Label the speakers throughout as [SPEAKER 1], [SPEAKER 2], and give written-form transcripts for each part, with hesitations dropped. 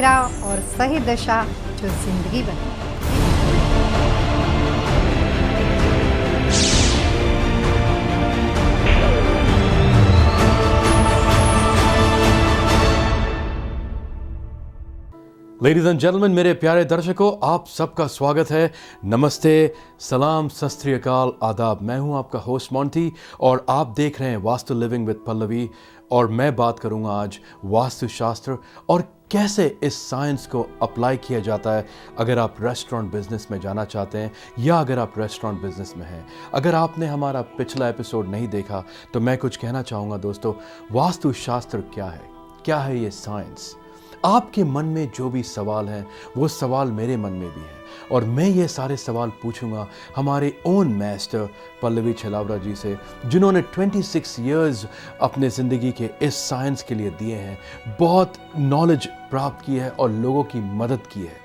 [SPEAKER 1] राह और सही दिशा जो जिंदगी बने।
[SPEAKER 2] लेडीज एंड जेंटलमैन, मेरे प्यारे दर्शकों, आप सबका स्वागत है। नमस्ते, सलाम, सत श्री अकाल, आदाब। मैं हूं आपका होस्ट मोंटी और आप देख रहे हैं वास्तु लिविंग विद पल्लवी। और मैं बात करूंगा आज वास्तुशास्त्र और कैसे इस साइंस को अप्लाई किया जाता है अगर आप रेस्टोरेंट बिजनेस में जाना चाहते हैं या अगर आप रेस्टोरेंट बिजनेस में हैं। अगर आपने हमारा पिछला एपिसोड नहीं देखा तो मैं कुछ कहना चाहूँगा दोस्तों। वास्तुशास्त्र क्या है ये साइंस? आपके मन में जो भी सवाल हैं वो सवाल मेरे मन में भी है और मैं ये सारे सवाल पूछूंगा हमारे ओन मास्टर पल्लवी छलावरा जी से, जिन्होंने 26 इयर्स अपने ज़िंदगी के इस साइंस के लिए दिए हैं, बहुत नॉलेज प्राप्त की है और लोगों की मदद की है।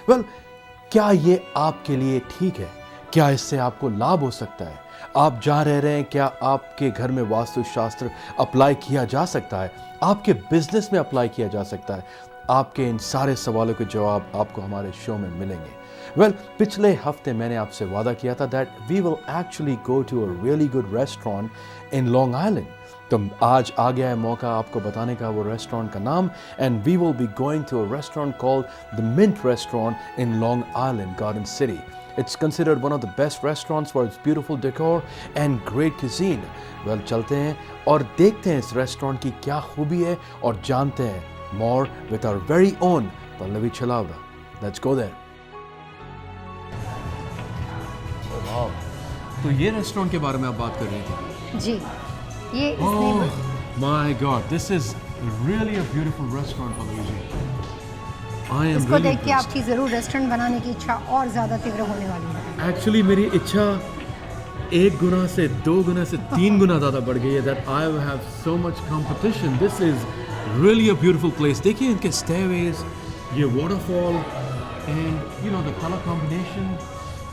[SPEAKER 2] वेल, क्या ये आपके लिए ठीक है? क्या इससे आपको लाभ हो सकता है? आप जहाँ रह रहे हैं, क्या आपके घर में वास्तुशास्त्र अप्लाई किया जा सकता है? आपके बिजनेस में अप्लाई किया जा सकता है? आपके इन सारे सवालों के जवाब आपको हमारे शो में मिलेंगे। वेल, पिछले हफ्ते मैंने आपसे वादा किया था that we will actually go to a really good restaurant in Long Island. तो आज आ गया है मौका आपको बताने का वो रेस्टोरेंट का नाम, and we will be going to a restaurant called the Mint restaurant in Long Island, Garden City. It's considered one of the best restaurants for its beautiful decor and great cuisine. Well, चलते हैं और देखते हैं इस restaurant की क्या खूबी है और जानते हैं more with our very own Pallavi छलावरा. Let's go there. Wow. तो ये रेस्टोरेंट के बारे में आप बात कर रही थी?
[SPEAKER 1] जी, ये
[SPEAKER 2] Oh my God, this is really a beautiful restaurant, Pallavi ji.
[SPEAKER 1] इसको देख के आपकी ज़रूर रेस्टोरेंट बनाने की इच्छा और ज़्यादा तीव्र होने वाली है।
[SPEAKER 2] एक्चुअली मेरी इच्छा 1 गुना से 2 गुना से 3 गुना ज़्यादा बढ़ गई है। That I have so much competition. This is really a beautiful place. देखिए इनके स्टेयरवेज, ये waterfall and you know the colour combination.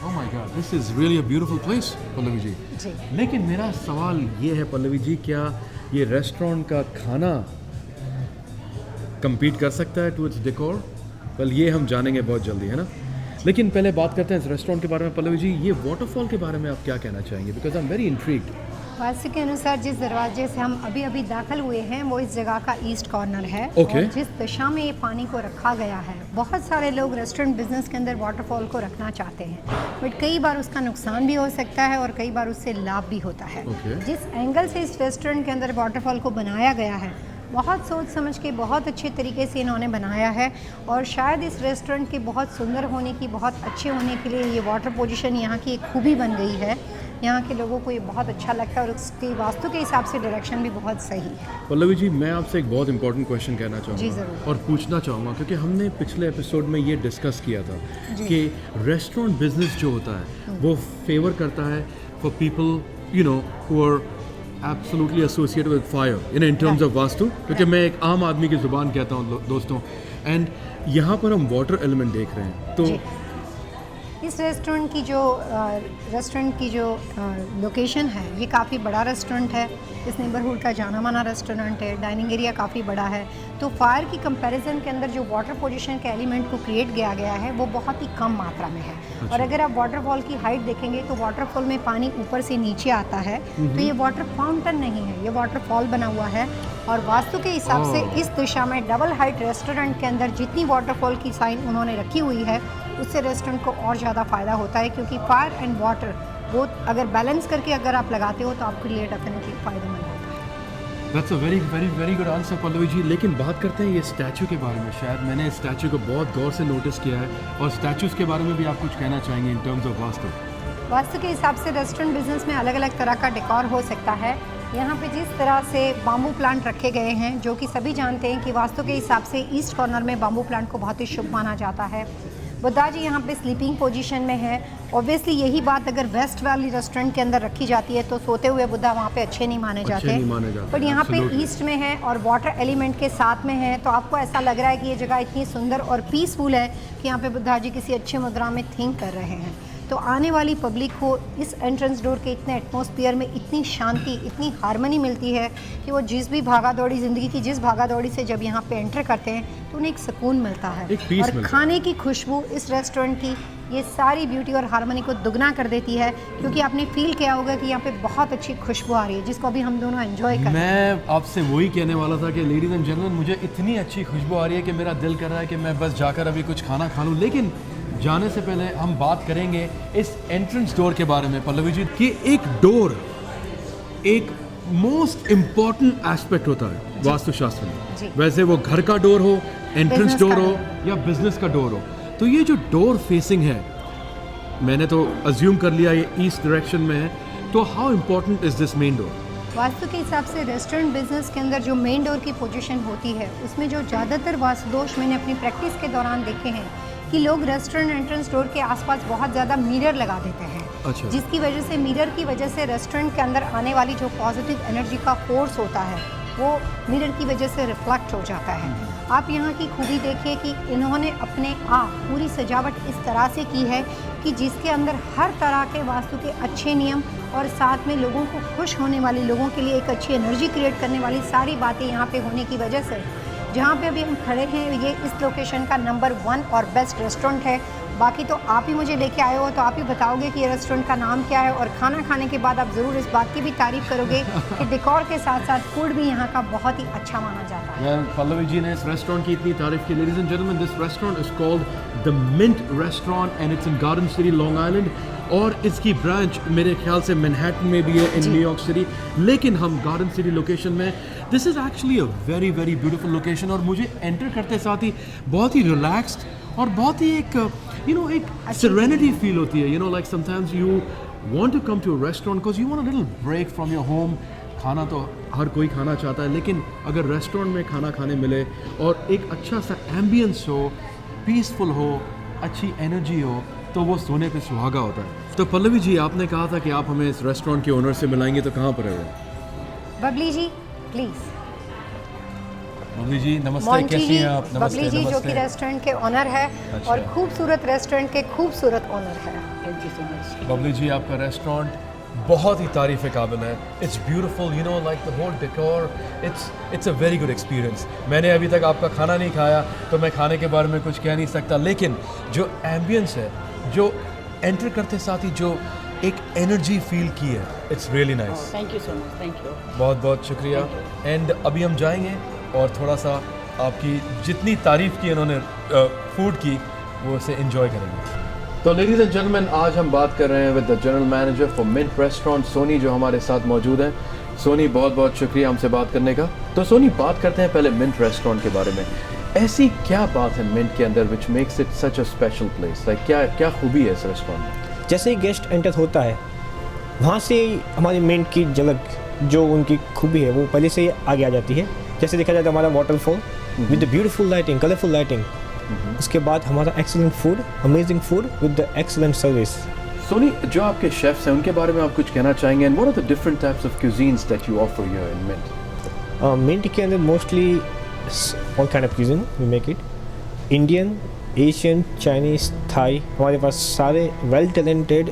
[SPEAKER 2] Oh my god, this is really a beautiful place Pallavi ji. लेकिन मेरा सवाल ये है पल्लवी जी, क्या ये रेस्टोरेंट का खाना कम्पीट कर सकता है टू इट्स डेकोर? वेल, ये हम जानेंगे बहुत जल्दी, है ना। लेकिन पहले बात करते हैं इस रेस्टोरेंट के बारे में। पल्लवी जी, ये वाटरफॉल के बारे में आप क्या कहना चाहेंगे? Because I am very intrigued.
[SPEAKER 1] Vastu के अनुसार जिस दरवाजे से हम अभी दाखिल हुए हैं वो इस जगह का ईस्ट कॉर्नर है।
[SPEAKER 2] Okay.
[SPEAKER 1] और जिस दिशा में ये पानी को रखा गया है, बहुत सारे लोग रेस्टोरेंट बिजनेस के अंदर वाटरफॉल को रखना चाहते हैं, बट कई बार उसका नुकसान भी हो सकता है और कई बार उससे लाभ भी होता है।
[SPEAKER 2] Okay.
[SPEAKER 1] जिस एंगल से इस रेस्टोरेंट के अंदर वाटरफॉल को बनाया गया है, बहुत सोच समझ के बहुत अच्छे तरीके से इन्होंने बनाया है और शायद इस रेस्टोरेंट के बहुत सुंदर होने की, बहुत अच्छे होने के लिए ये वाटर पोजीशन यहाँ की एक खूबी बन गई है। यहाँ के लोगों को ये बहुत अच्छा लगता है और उसकी वास्तु के हिसाब से डायरेक्शन भी बहुत सही है।
[SPEAKER 2] पल्लवी जी, मैं आपसे एक बहुत इंपॉर्टेंट क्वेश्चन कहना चाहूँगा और पूछना चाहूँगा, क्योंकि हमने पिछले एपिसोड में ये डिस्कस किया था कि रेस्टोरेंट बिजनेस जो होता है वो फेवर करता है for people you know who are absolutely associated with fire in terms of vastu, क्योंकि मैं एक आम आदमी की ज़ुबान कहता हूँ दोस्तों। एंड यहाँ पर हम वाटर एलिमेंट देख रहे हैं। तो
[SPEAKER 1] इस रेस्टोरेंट की जो लोकेशन है, ये काफ़ी बड़ा रेस्टोरेंट है। इस नेबरहुड का जाना माना रेस्टोरेंट है। डाइनिंग एरिया काफ़ी बड़ा है। तो फायर की कंपैरिजन के अंदर जो वाटर पोजीशन के एलिमेंट को क्रिएट किया गया है वो बहुत ही कम मात्रा में है।
[SPEAKER 2] अच्छा।
[SPEAKER 1] और अगर आप वाटरफॉल की हाइट देखेंगे तो वाटरफॉल में पानी ऊपर से नीचे आता है, तो ये वाटर फाउंटेन नहीं है, ये वाटरफॉल बना हुआ है। और वास्तु के हिसाब से इस दिशा में डबल हाइट रेस्टोरेंट के अंदर जितनी वाटरफॉल की साइन उन्होंने रखी हुई है, उससे रेस्टोरेंट को और ज़्यादा फ़ायदा होता है, क्योंकि फायर एंड वाटर वो अगर बैलेंस करके अगर आप लगाते हो तो आपके लिए डेफिनेटली फ़ायदेमंद होता है।
[SPEAKER 2] That's a very good answer Pallavi ji. लेकिन बात करते हैं ये स्टैचू के बारे में। शायद मैंने इस स्टैचू को बहुत गौर से नोटिस किया है और स्टैचूज़ के बारे में भी आप कुछ कहना चाहेंगे in terms of vastu?
[SPEAKER 1] Vastu के हिसाब से रेस्टोरेंट बिजनेस में अलग अलग तरह का डेकोर हो सकता है। यहाँ पे जिस तरह से बाम्बू प्लांट रखे गए हैं, जो कि सभी जानते हैं कि वास्तु के हिसाब से ईस्ट कॉर्नर में बाम्बू प्लांट को बहुत ही शुभ माना जाता है। बुद्धा जी यहाँ पे स्लीपिंग पोजीशन में है। ऑब्वियसली यही बात अगर वेस्ट वाली रेस्टोरेंट के अंदर रखी जाती है तो सोते हुए बुद्धा वहाँ पे अच्छे नहीं माने जाते, बट यहाँ पे ईस्ट में है और वाटर एलिमेंट के साथ में है, तो आपको ऐसा लग रहा है कि ये जगह इतनी सुंदर और पीसफुल है कि यहाँ पे बुद्धा जी किसी अच्छे मुद्रा में थिंक कर रहे हैं। तो आने वाली पब्लिक को इस एंट्रेंस डोर के इतने एटमॉस्फेयर में इतनी शांति, इतनी हार्मनी मिलती है कि वो जिस भी भागा दौड़ी ज़िंदगी की जिस भागा दौड़ी से जब यहाँ पे एंटर करते हैं तो उन्हें एक सुकून मिलता है।
[SPEAKER 2] एक पीस
[SPEAKER 1] और
[SPEAKER 2] मिलता है।
[SPEAKER 1] खाने की खुशबू इस रेस्टोरेंट की ये सारी ब्यूटी और हार्मनी को दुगना कर देती है, क्योंकि आपने फील किया होगा कि यहाँ पे बहुत अच्छी खुशबू आ रही है जिसको अभी हम दोनों एंजॉय कर रहे हैं।
[SPEAKER 2] मैं आपसे वही कहने वाला था कि लेडीज एंड जेंटलमैन, मुझे इतनी अच्छी खुशबू आ रही है कि मेरा दिल कर रहा है कि मैं बस जाकर अभी कुछ खाना खा लूँ। लेकिन जाने से पहले हम बात करेंगे इस एंट्रेंस डोर के बारे में पल्लवी जी, कि एक डोर एक मोस्ट इम्पॉर्टेंट एस्पेक्ट होता है वास्तुशास्त्र
[SPEAKER 1] जी।
[SPEAKER 2] में। वैसे वो घर का डोर हो, एंट्रेंस
[SPEAKER 1] Business
[SPEAKER 2] डोर
[SPEAKER 1] का
[SPEAKER 2] हो
[SPEAKER 1] door।
[SPEAKER 2] या बिजनेस का डोर हो, तो ये जो डोर फेसिंग है, मैंने तो अज्यूम कर लिया ये ईस्ट डायरेक्शन में है, तो how important is this main door?
[SPEAKER 1] Vastu के हिसाब से रेस्टोरेंट बिजनेस के अंदर जो मेन डोर की पोजीशन होती है उसमें जो ज़्यादातर वास्तु दोष मैंने अपनी प्रैक्टिस के दौरान देखे हैं कि लोग रेस्टोरेंट एंट्रेंस डोर के आसपास बहुत ज़्यादा मिरर लगा देते हैं।
[SPEAKER 2] अच्छा।
[SPEAKER 1] जिसकी वजह से मिरर की वजह से रेस्टोरेंट के अंदर आने वाली जो पॉजिटिव एनर्जी का फोर्स होता है वो मिरर की वजह से रिफ्लेक्ट हो जाता है। आप यहाँ की खूबी देखिए कि इन्होंने अपने आप पूरी सजावट इस तरह से की है कि जिसके अंदर हर तरह के वास्तु के अच्छे नियम और साथ में लोगों को खुश होने वाली, लोगों के लिए एक अच्छी एनर्जी क्रिएट करने वाली सारी बातें यहाँ पे होने की वजह से जहाँ पे अभी हम खड़े हैं ये इस लोकेशन का नंबर 1 और बेस्ट रेस्टोरेंट है। बाकी तो आप ही मुझे लेके आए हो तो आप ही बताओगे कि ये रेस्टोरेंट का नाम क्या है, और खाना खाने के बाद आप ज़रूर इस बात की भी तारीफ़ करोगे कि डेकोर के साथ साथ फूड भी यहाँ का बहुत ही अच्छा माना जाता है।
[SPEAKER 2] पल्लवी जी ने इस रेस्टोरेंट की इतनी तारीफ की। Ladies and gentleman, this restaurant is called the Mint restaurant and it's in Garden City, Long Island, और इसकी ब्रांच मेरे ख्याल से मैनहट्टन में भी है इन न्यूयॉर्क सिटी, लेकिन हम गार्डन सिटी लोकेशन में। This is actually a very very beautiful location, और मुझे एंटर करते साथ ही बहुत ही रिलैक्स्ड और बहुत ही एक एक सेरेनिटी फील होती है। Like sometimes you want to come to a restaurant because you want a little break from your home. खाना तो हर कोई खाना चाहता है, लेकिन अगर रेस्टोरेंट में खाना खाने मिले और एक अच्छा सा एम्बियंस हो, पीसफुल हो, अच्छी एनर्जी हो, तो वो सोने पे सुहागा होता है। तो पल्लवी जी, आपने कहा था कि आप हमें इस रेस्टोरेंट के ओनर से मिलाएंगे, तो कहाँ पर है वो?
[SPEAKER 1] बबली जी प्लीज़।
[SPEAKER 2] बबली जी नमस्ते,
[SPEAKER 1] मोंटी
[SPEAKER 2] कैसी
[SPEAKER 1] जी,
[SPEAKER 2] हैं आप? नमस्ते।
[SPEAKER 1] बबली जी जो
[SPEAKER 2] नमस्ते।
[SPEAKER 1] कि रेस्टोरेंट के ऑनर है
[SPEAKER 2] अच्छा।
[SPEAKER 1] और खूबसूरत रेस्टोरेंट के खूबसूरत ऑनर है।
[SPEAKER 2] बबली जी, आपका रेस्टोरेंट बहुत ही तारीफ काबिल है। It's beautiful, like the whole decor, it's a very good experience. मैंने अभी तक आपका खाना नहीं खाया तो मैं खाने के बारे में कुछ कह नहीं सकता, लेकिन जो एम्बियंस है, जो एंटर करते साथ ही जो एक एनर्जी फील की है, it's really nice.
[SPEAKER 3] Thank you so much, thank you.
[SPEAKER 2] बहुत बहुत शुक्रिया। एंड अभी हम जाएंगे और थोड़ा सा आपकी जितनी तारीफ़ की इन्होंने फूड की वो उसे एंजॉय करेंगे। तो लेडीज़ एंड जेंटलमैन, आज हम बात कर रहे हैं with the general manager for Mint restaurant, Soni, जो हमारे साथ मौजूद हैं। सोनी, बहुत बहुत शुक्रिया हमसे बात करने का। तो सोनी, बात करते हैं पहले मिंट रेस्टोरेंट के बारे में। ऐसी क्या बात है मिंट के अंदर which makes it such a special place? Like क्या खूबी है इस रेस्टोरेंट में?
[SPEAKER 4] जैसे ही गेस्ट एंटर होता है वहाँ से हमारी मिंट की झलक, जो उनकी खूबी है वो पहले से ही आगे आ जाती है। जैसे देखा जाए तो हमारा waterfall with the beautiful lighting, colourful lighting, उसके बाद हमारा excellent food, amazing food with the excellent service.
[SPEAKER 2] Soni, जो आपके शेफ्स हैं उनके बारे में आप कुछ कहना चाहेंगे? And what are the different types of cuisines that you offer here in Mint?
[SPEAKER 4] Mint के अंदर mostly all kind of cuisine we make it, Indian, Asian, Chinese, Thai. हमारे पास सारे well talented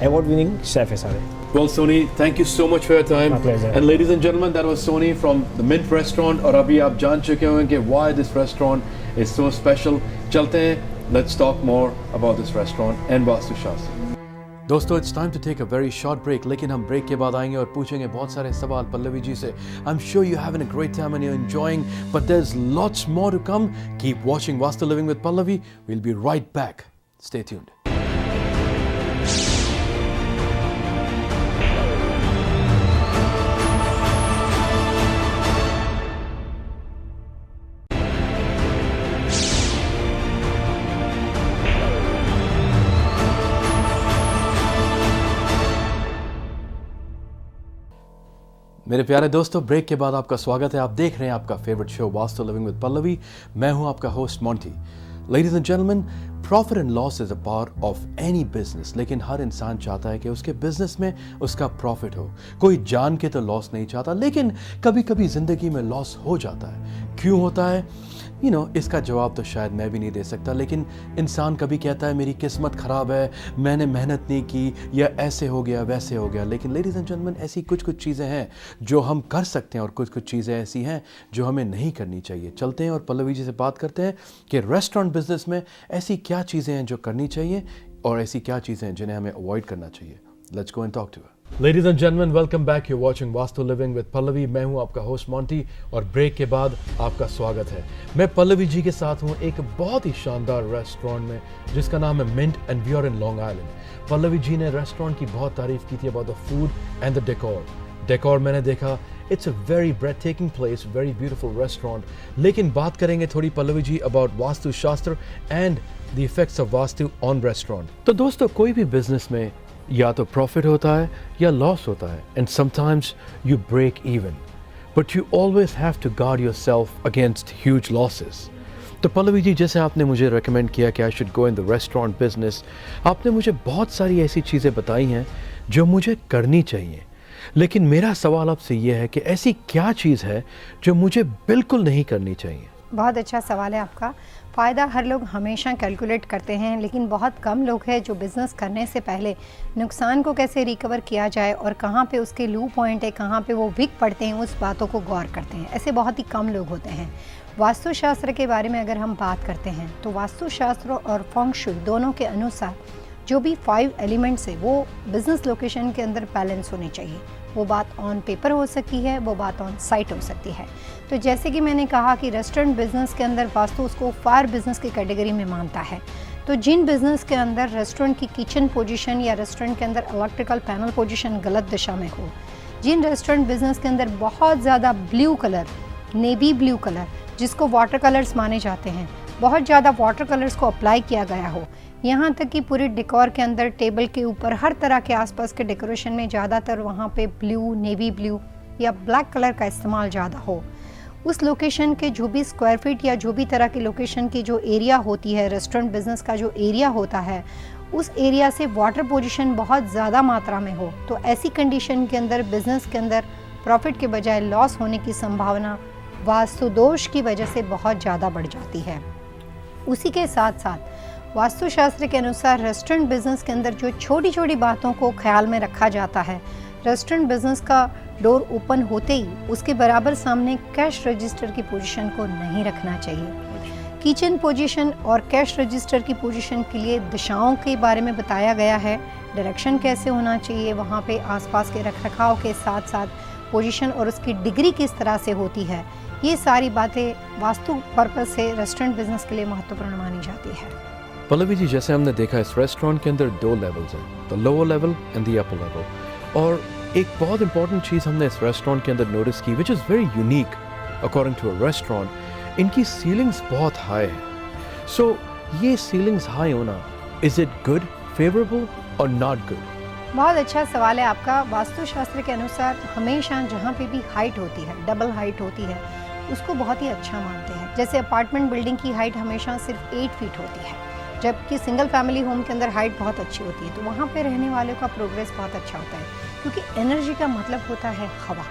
[SPEAKER 4] award winning chef है सारे।
[SPEAKER 2] Well, Sony, thank you so much for your time.
[SPEAKER 4] My pleasure.
[SPEAKER 2] And ladies and gentlemen, that was Sony from the Mint Restaurant. और अभी आप जान चुके होंगे why this restaurant is so special. चलते हैं, let's talk more about this restaurant and vastu शास्त्र। दोस्तों, it's time to take a very short break, लेकिन हम ब्रेक के बाद आएंगे और पूछेंगे बहुत सारे सवाल पल्लवी जी से। I'm sure you're having a great time and you're enjoying, but there's lots more to come. Keep watching Vastu Living with Pallavi. We'll be right back. Stay tuned. मेरे प्यारे दोस्तों, ब्रेक के बाद आपका स्वागत है। आप देख रहे हैं आपका favourite show vastu living with Pallavi. मैं हूं आपका host Monty. Ladies and gentlemen, profit and loss is a part of any business, लेकिन हर इंसान चाहता है कि उसके बिजनेस में उसका प्रॉफिट हो। कोई जान के तो लॉस नहीं चाहता, लेकिन कभी कभी जिंदगी में लॉस हो जाता है। क्यों होता है? इसका जवाब तो शायद मैं भी नहीं दे सकता, लेकिन इंसान कभी कहता है मेरी किस्मत ख़राब है, मैंने मेहनत नहीं की, या ऐसे हो गया वैसे हो गया। लेकिन लेडीज़ एंड जेंटलमैन, ऐसी कुछ कुछ चीज़ें हैं जो हम कर सकते हैं और कुछ कुछ चीज़ें ऐसी हैं जो हमें नहीं करनी चाहिए। चलते हैं और पल्लवी जी से बात करते हैं कि रेस्टोरेंट बिजनेस में ऐसी क्या चीज़ें हैं जो करनी चाहिए और ऐसी क्या चीज़ें हैं जिन्हें हमें अवॉइड करना चाहिए। Let's go and talk to her. Ladies and gentlemen, welcome back. You're watching Vastu living with Pallavi. मैं हूं आपका होस्ट मॉन्टी और ब्रेक के बाद आपका स्वागत है। मैं पल्लवी जी के साथ हूं एक बहुत ही शानदार रेस्टोरेंट में जिसका नाम है Mint and we are in Long Island. Pallavi ji ने रेस्टोरेंट की बहुत तारीफ की थी about the food and the decor मैंने देखा, it's a very breathtaking place, very beautiful restaurant. लेकिन बात करेंगे थोड़ी Pallavi ji about Vastu Shastra and the effects of Vastu on restaurant. तो दोस्तों, कोई भी बिजनेस में या तो प्रॉफिट होता है या लॉस होता है, and sometimes you break even, but you always have to guard yourself against huge losses. तो पल्लवी जी, जैसे आपने मुझे रेकमेंड किया कि I should go in the restaurant business, आपने मुझे बहुत सारी ऐसी चीज़ें बताई हैं जो मुझे करनी चाहिए। लेकिन मेरा सवाल आपसे ये है कि ऐसी क्या चीज़ है जो मुझे बिल्कुल नहीं करनी चाहिए?
[SPEAKER 1] बहुत अच्छा सवाल है आपका। फ़ायदा हर लोग हमेशा कैलकुलेट करते हैं, लेकिन बहुत कम लोग हैं जो बिज़नेस करने से पहले नुकसान को कैसे रिकवर किया जाए और कहाँ पे उसके लू पॉइंट है, कहाँ पे वो वीक पड़ते हैं, उस बातों को गौर करते हैं। ऐसे बहुत ही कम लोग होते हैं। वास्तुशास्त्र के बारे में अगर हम बात करते हैं तो वास्तुशास्त्र और फेंग शुई दोनों के अनुसार जो भी 5 एलिमेंट्स है वो बिज़नेस लोकेशन के अंदर बैलेंस होने चाहिए। वो बात ऑन पेपर हो सकती है, वो बात ऑन साइट हो सकती है। तो जैसे कि मैंने कहा कि रेस्टोरेंट बिजनेस के अंदर वास्तु उसको फायर बिजनेस की कैटेगरी में मानता है। तो जिन बिजनेस के अंदर रेस्टोरेंट की किचन पोजीशन या रेस्टोरेंट के अंदर इलेक्ट्रिकल पैनल पोजीशन गलत दिशा में हो, जिन रेस्टोरेंट बिजनेस के अंदर बहुत ज़्यादा blue colour, navy blue colour जिसको वाटर कलर्स माने जाते हैं, बहुत ज़्यादा वाटर कलर्स को अप्लाई किया गया हो, यहाँ तक कि पूरे डेकोर के अंदर टेबल के ऊपर हर तरह के आसपास के डेकोरेशन में ज़्यादातर वहाँ पे ब्लू, नेवी ब्लू या ब्लैक कलर का इस्तेमाल ज़्यादा हो, उस लोकेशन के जो भी स्क्वायर फीट या जो भी तरह की लोकेशन की जो एरिया होती है, रेस्टोरेंट बिजनेस का जो एरिया होता है, उस एरिया से वाटर पोजीशन बहुत ज़्यादा मात्रा में हो, तो ऐसी कंडीशन के अंदर बिजनेस के अंदर प्रॉफिट के बजाय लॉस होने की संभावना वास्तु दोष की वजह से बहुत ज़्यादा बढ़ जाती है। उसी के साथ साथ वास्तुशास्त्र के अनुसार रेस्टोरेंट बिजनेस के अंदर जो छोटी छोटी बातों को ख्याल में रखा जाता है, रेस्टोरेंट बिजनेस का डोर ओपन होते ही उसके बराबर सामने कैश रजिस्टर की पोजीशन को नहीं रखना चाहिए। किचन पोजीशन और कैश रजिस्टर की पोजीशन के लिए दिशाओं के बारे में बताया गया है, डायरेक्शन कैसे होना चाहिए, वहाँ पे आसपास के रखरखाव के साथ साथ पोजीशन और उसकी डिग्री किस तरह से होती है, ये सारी बातें वास्तु पर्पस से रेस्टोरेंट बिजनेस के लिए महत्वपूर्ण मानी जाती है।
[SPEAKER 2] पल्लवी जी, जैसे हमने देखा इस रेस्टोरेंट के अंदर 2 लेवल्स हैं, the lower level and the upper level. और एक बहुत इंपॉर्टेंट चीज़ हमने इस रेस्टोरेंट के अंदर नोटिस की, which is very unique according to a restaurant, इनकी सीलिंग्स बहुत हाई है। सो ये सीलिंग्स हाई होना, इज़ इट गुड, फेवरेबल और नॉट गुड?
[SPEAKER 1] बहुत अच्छा सवाल है आपका। वास्तुशास्त्र के अनुसार हमेशा जहाँ पे भी हाइट होती है, डबल हाइट होती है, उसको बहुत ही अच्छा मानते हैं। जैसे अपार्टमेंट बिल्डिंग की हाइट हमेशा सिर्फ 8 फीट होती है, जबकि सिंगल फैमिली होम के अंदर हाइट बहुत अच्छी होती है, तो वहाँ पे रहने वालों का प्रोग्रेस बहुत अच्छा होता है, क्योंकि एनर्जी का मतलब होता है हवा,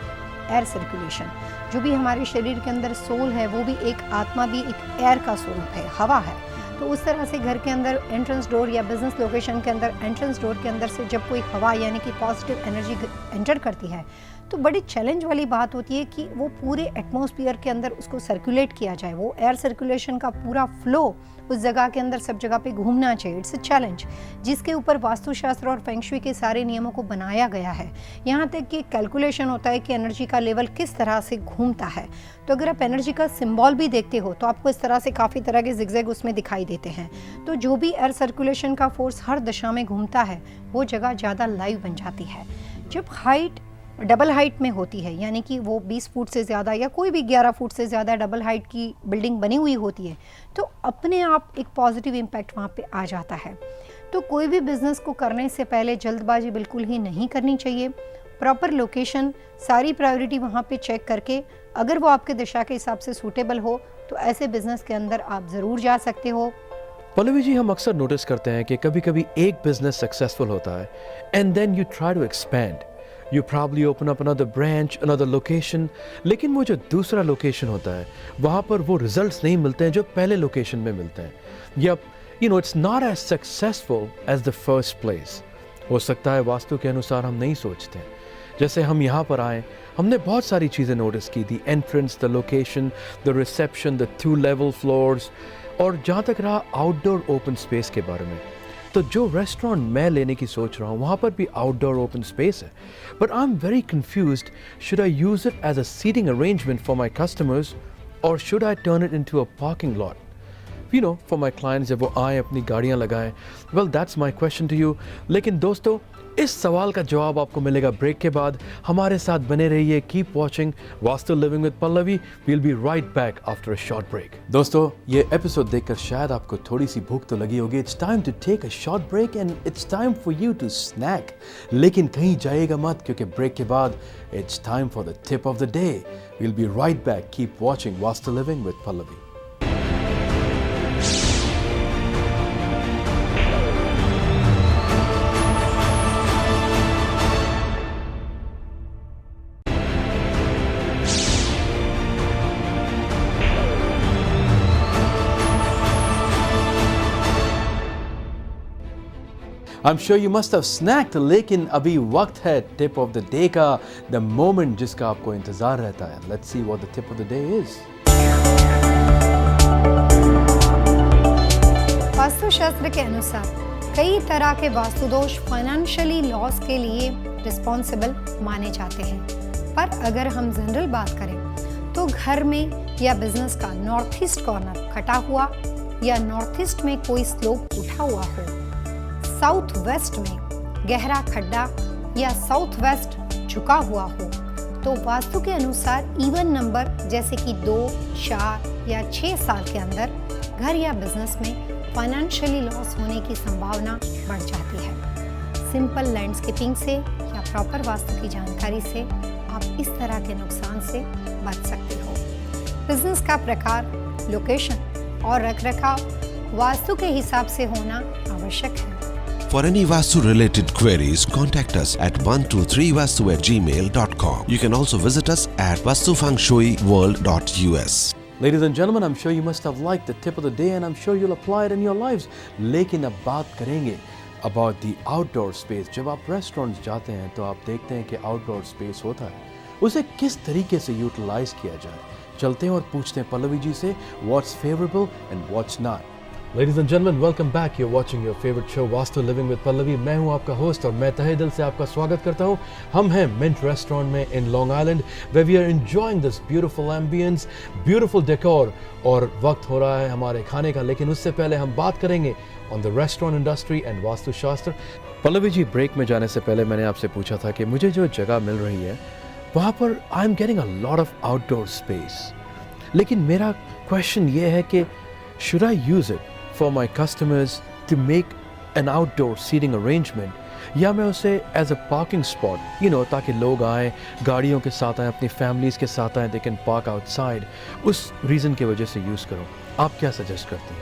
[SPEAKER 1] एयर सर्कुलेशन। जो भी हमारे शरीर के अंदर सोल है वो भी एक आत्मा भी एक एयर का स्वरूप है, हवा है। तो उस तरह से घर के अंदर एंट्रेंस डोर या बिजनेस लोकेशन के अंदर एंट्रेंस डोर के अंदर से जब कोई हवा यानी कि पॉजिटिव एनर्जी एंटर करती है, तो बड़ी चैलेंज वाली बात होती है कि वो पूरे एटमॉस्फेयर के अंदर उसको सर्कुलेट किया जाए, वो एयर सर्कुलेशन का पूरा फ्लो उस जगह के अंदर सब जगह पे घूमना चाहिए। इट्स अ चैलेंज जिसके ऊपर वास्तुशास्त्र और फेंग शुई के सारे नियमों को बनाया गया है। यहाँ तक कि कैलकुलेशन होता है कि एनर्जी का लेवल किस तरह से घूमता है। तो अगर आप एनर्जी का सिंबल भी देखते हो तो आपको इस तरह से काफ़ी तरह के जिगजैग उसमें दिखाई देते हैं। तो जो भी एयर सर्कुलेशन का फोर्स हर दिशा में घूमता है वो जगह ज़्यादा लाइव बन जाती है। जब हाइट डबल हाइट में होती है, यानी कि वो 20 फुट से ज़्यादा या कोई भी 11 फुट से ज़्यादा डबल हाइट की बिल्डिंग बनी हुई होती है, तो अपने आप एक पॉजिटिव इम्पैक्ट वहाँ पे आ जाता है। तो कोई भी बिज़नेस को करने से पहले जल्दबाजी बिल्कुल ही नहीं करनी चाहिए। प्रॉपर लोकेशन, सारी प्रायोरिटी वहाँ पे चेक करके अगर वो आपके दिशा के हिसाब से सूटेबल हो तो ऐसे बिज़नेस के अंदर आप ज़रूर जा सकते हो।
[SPEAKER 2] पल्लवी जी, हम अक्सर नोटिस करते हैं कि कभी कभी एक बिजनेस सक्सेसफुल होता है and then you try to expand, you probably open up another branch, another location, लेकिन वो जो दूसरा लोकेशन होता है वहाँ पर वो रिजल्ट्स नहीं मिलते हैं जो पहले लोकेशन में मिलते हैं, या it's not as successful as the first place. हो सकता है वास्तु के अनुसार हम नहीं सोचते। जैसे हम यहाँ पर आए, हमने बहुत सारी चीज़ें नोटिस की थी, entrance, the location, the reception, the 2 level floors, और जहाँ तक रहा आउटडोर ओपन स्पेस के बारे में, तो जो रेस्टोरेंट मैं लेने की सोच रहा हूँ वहाँ पर भी आउटडोर ओपन स्पेस है, but I am very confused, should I use it as a seating arrangement for my customers और should I turn it into a parking lot, for my clients, जब वो आए अपनी गाड़ियाँ लगाएं। Well, that's my question to you. लेकिन दोस्तों, इस सवाल का जवाब आपको मिलेगा ब्रेक के बाद। हमारे साथ बने रहिए, keep watching Vastu living with Pallavi. We'll be right back after a short break. दोस्तों, ये एपिसोड देखकर शायद आपको थोड़ी सी भूख तो लगी होगी। It's time to take a short break and it's time for you to snack. लेकिन कहीं जाइएगा मत, क्योंकि ब्रेक के बाद it's time for the tip of the day. We'll be right back. Keep watching Vastu living with Pallavi. I'm sure you must have snacked, लेकिन अभी वक्त है टिप ऑफ द डे का, द मोमेंट जिसका आपको इंतजार रहता है। Let's see what the tip of the day is.
[SPEAKER 1] वास्तुशास्त्र के अनुसार कई तरह के वास्तु दोष फाइनेंशियली लॉस के लिए रिस्पॉन्सिबल माने जाते हैं, पर अगर हम जनरल बात करें तो घर में या बिजनेस का नॉर्थ ईस्ट कॉर्नर कटा हुआ या नॉर्थ ईस्ट में कोई स्लोप उठा हुआ हो, साउथ वेस्ट में गहरा खड्डा या साउथ वेस्ट झुका हुआ हो, तो वास्तु के अनुसार इवन नंबर जैसे कि 2, 4 या 6 साल के अंदर घर या बिजनेस में फाइनेंशियली लॉस होने की संभावना बढ़ जाती है। सिंपल लैंडस्केपिंग से या प्रॉपर वास्तु की जानकारी से आप इस तरह के नुकसान से बच सकते हो। बिजनेस का प्रकार, लोकेशन और रखरखाव वास्तु के हिसाब से होना आवश्यक है।
[SPEAKER 3] For any Vastu related queries, contact us at 123vastu@gmail.com. You can also visit us at vastufengshuiworld.us.
[SPEAKER 2] Ladies and gentlemen, I'm sure you must have liked the tip of the day and I'm sure you'll apply it in your lives. लेकिन अब बात करेंगे about the outdoor space. जब आप restaurants जाते हैं तो आप देखते हैं कि outdoor space होता है, उसे किस तरीके से यूटिलाइज किया जाए। चलते हैं और पूछते हैं पल्लवी जी से what's favorable and what's not. Ladies and gentlemen, welcome back. You're watching your favorite show, Vastu Living with Pallavi. मैं हूँ आपका होस्ट और मैं तहे दिल से आपका स्वागत करता हूँ। हम हैं मिंट रेस्टोरेंट में इन Long island, where we are enjoying this beautiful ambience, beautiful decor, और वक्त हो रहा है हमारे खाने का। लेकिन उससे पहले हम बात करेंगे on the restaurant industry and vastu शास्त्र। पल्लवी जी, ब्रेक में जाने से पहले मैंने आपसे पूछा था कि मुझे जो जगह मिल रही है वहाँ पर I am getting a lot of outdoor space, लेकिन मेरा क्वेश्चन ये है कि should I use it for my customers to make an outdoor seating arrangement, या मैं उसे as a parking spot, ताकि लोग आएँ, गाड़ियों के साथ आएँ, अपनी फैमिलीज़ के साथ आएँ, they can park outside, उस रीज़न की वजह से यूज़ करूँ। आप क्या सजेस्ट करती हैं?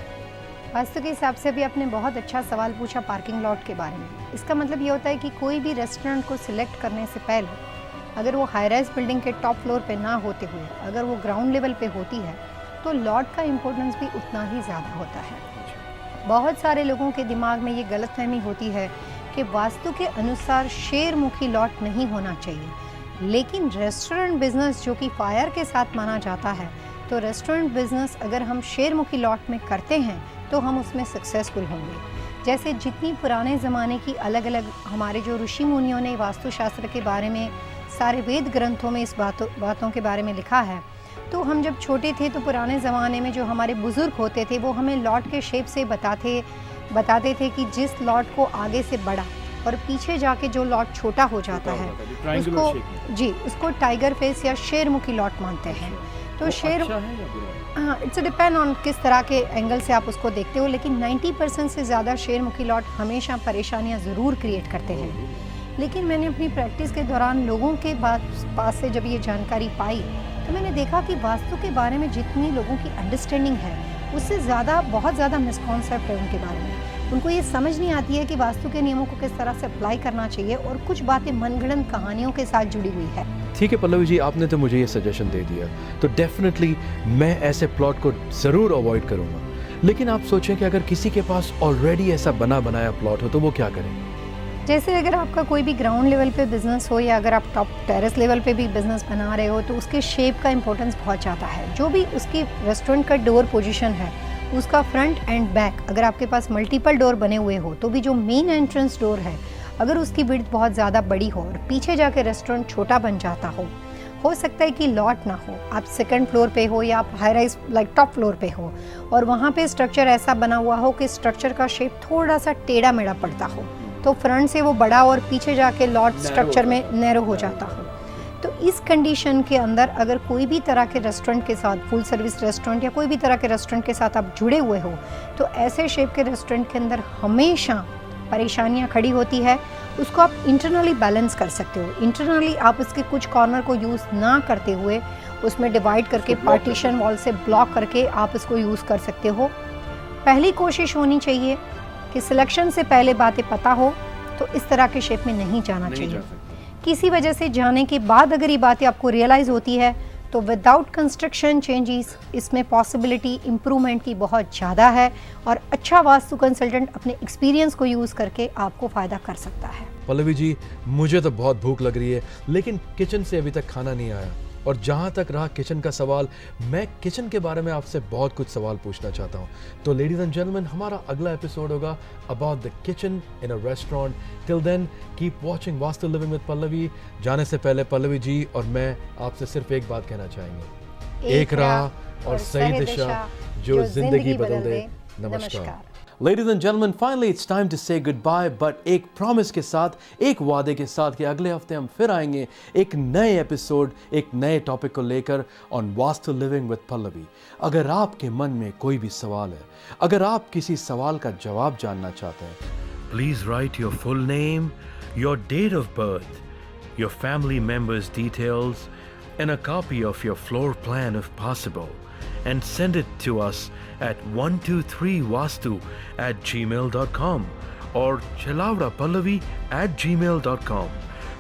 [SPEAKER 1] वास्तु के हिसाब से भी आपने बहुत अच्छा सवाल पूछा पार्किंग लॉट के बारे में। इसका मतलब ये होता है कि कोई भी रेस्टोरेंट को सिलेक्ट करने से पहले अगर वो हाई राइज बिल्डिंग के टॉप फ्लोर पे ना होते हुए अगर वो ग्राउंड लेवल पे होती है तो लॉट का इम्पोर्टेंस भी उतना ही ज़्यादा होता है। बहुत सारे लोगों के दिमाग में ये गलतफहमी होती है कि वास्तु के अनुसार शेरमुखी लॉट नहीं होना चाहिए, लेकिन रेस्टोरेंट बिजनेस जो कि फायर के साथ माना जाता है, तो रेस्टोरेंट बिजनेस अगर हम शेरमुखी लॉट में करते हैं तो हम उसमें सक्सेसफुल होंगे। जैसे जितनी पुराने ज़माने की अलग अलग हमारे जो ऋषि मुनियों ने वास्तुशास्त्र के बारे में सारे वेद ग्रंथों में इस बातों के बारे में लिखा है, तो हम जब छोटे थे तो पुराने ज़माने में जो हमारे बुज़ुर्ग होते थे वो हमें लॉट के शेप से बताते थे कि जिस लॉट को आगे से बड़ा और पीछे जाके जो लॉट छोटा हो जाता है उसको टाइगर फेस या शेरमुखी लॉट मानते हैं। तो शेर हाँ, इट्स डिपेंड ऑन किस तरह के एंगल से आप उसको देखते हो, लेकिन 90% से ज़्यादा शेरमुखी लॉट हमेशा परेशानियाँ ज़रूर क्रिएट करते हैं। लेकिन मैंने अपनी प्रैक्टिस के दौरान लोगों के पास से जब ये जानकारी पाई तो मैंने देखा कि वास्तु के बारे में जितनी लोगों की अंडरस्टैंडिंग है उससे ज़्यादा बहुत ज़्यादा मिसकॉन्सेप्ट है उनके बारे में। उनको ये समझ नहीं आती है कि वास्तु के नियमों को किस तरह से अप्लाई करना चाहिए, और कुछ बातें मनगढ़ंत कहानियों के साथ जुड़ी हुई है।
[SPEAKER 2] ठीक है पल्लवी जी, आपने तो मुझे ये सजेशन दे दिया, तो डेफिनेटली मैं ऐसे प्लॉट को ज़रूर अवॉइड करूँगा। लेकिन आप सोचें कि अगर किसी के पास ऑलरेडी ऐसा बना बनाया प्लॉट हो तो वो क्या करें?
[SPEAKER 1] जैसे अगर आपका कोई भी ग्राउंड लेवल पे बिज़नेस हो, या अगर आप टॉप टेरेस लेवल पे भी बिज़नेस बना रहे हो, तो उसके शेप का इंपॉर्टेंस बहुत ज़्यादा है। जो भी उसकी रेस्टोरेंट का डोर पोजीशन है, उसका फ्रंट एंड बैक, अगर आपके पास मल्टीपल डोर बने हुए हो, तो भी जो मेन एंट्रेंस डोर है, अगर उसकी विड्थ बहुत ज़्यादा बड़ी हो और पीछे जाके रेस्टोरेंट छोटा बन जाता हो सकता है कि लॉट ना हो, आप सेकंड फ्लोर पे हो या आप high rise like top floor पे हो, और वहाँ पे स्ट्रक्चर ऐसा बना हुआ हो कि स्ट्रक्चर का शेप थोड़ा सा टेढ़ा मेढ़ा पड़ता हो, तो फ्रंट से वो बड़ा और पीछे जाके लॉट स्ट्रक्चर में नैरो हो जाता हो। तो इस कंडीशन के अंदर अगर कोई भी तरह के रेस्टोरेंट के साथ, फुल सर्विस रेस्टोरेंट या कोई भी तरह के रेस्टोरेंट के साथ आप जुड़े हुए हो, तो ऐसे शेप के रेस्टोरेंट के अंदर हमेशा परेशानियां खड़ी होती है। उसको आप इंटरनली बैलेंस कर सकते हो। इंटरनली आप उसके कुछ कॉर्नर को यूज़ ना करते हुए उसमें डिवाइड करके पार्टीशन वॉल से ब्लॉक करके आप इसको यूज़ कर सकते हो। पहली कोशिश होनी चाहिए कि सिलेक्शन से पहले बातें पता हो, तो इस तरह के शेप में नहीं जाना चाहिए। किसी वजह से जाने के बाद अगर ये बातें आपको रियलाइज़ होती है, तो विदाउट कंस्ट्रक्शन चेंजेस इसमें पॉसिबिलिटी इम्प्रूवमेंट की बहुत ज़्यादा है, और अच्छा वास्तु कंसल्टेंट अपने एक्सपीरियंस को यूज़ करके आपको फ़ायदा कर सकता है।
[SPEAKER 2] पल्लवी जी, मुझे तो बहुत भूख लग रही है, लेकिन किचन से अभी तक खाना नहीं आया। और जहाँ तक रहा किचन का सवाल, मैं किचन के बारे में आपसे बहुत कुछ सवाल पूछना चाहता हूँ। तो लेडीज एंड जेंटलमैन, हमारा अगला एपिसोड होगा about the kitchen in a restaurant. Till then keep watching Vastu living with Pallavi. जाने से पहले पल्लवी जी और मैं आपसे सिर्फ एक बात कहना चाहेंगे, एक राह और सही दिशा जो जिंदगी बदल दे। नमस्कार। Ladies and gentlemen, finally it's time to say goodbye, but एक प्रॉमिस के साथ, एक वादे के साथ कि अगले हफ्ते हम फिर आएंगे एक नए एपिसोड, एक नए टॉपिक को लेकर on vastu living with Pallavi. अगर आपके मन में कोई भी सवाल है, अगर आप किसी सवाल का जवाब जानना चाहते हैं, please write your full name, your date of birth, your family members details and a copy of your floor plan if possible, and send it to us at 123vastu@gmail.com or chelaudapallavi@gmail.com.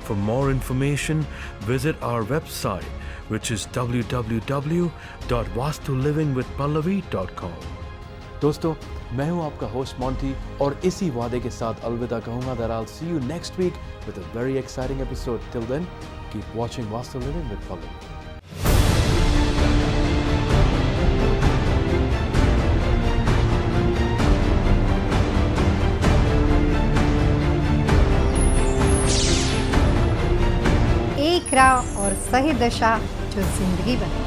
[SPEAKER 2] For more information, visit our website, which is www.vastulivingwithpallavi.com. दोस्तों, मैं हूं आपका host Monty, और इसी वादे के साथ अलविदा कहूंगा that I'll see you next week with a very exciting episode. Till then, keep watching Vastu Living with Pallavi.
[SPEAKER 1] एक राह और सही दिशा जो जिंदगी बदले।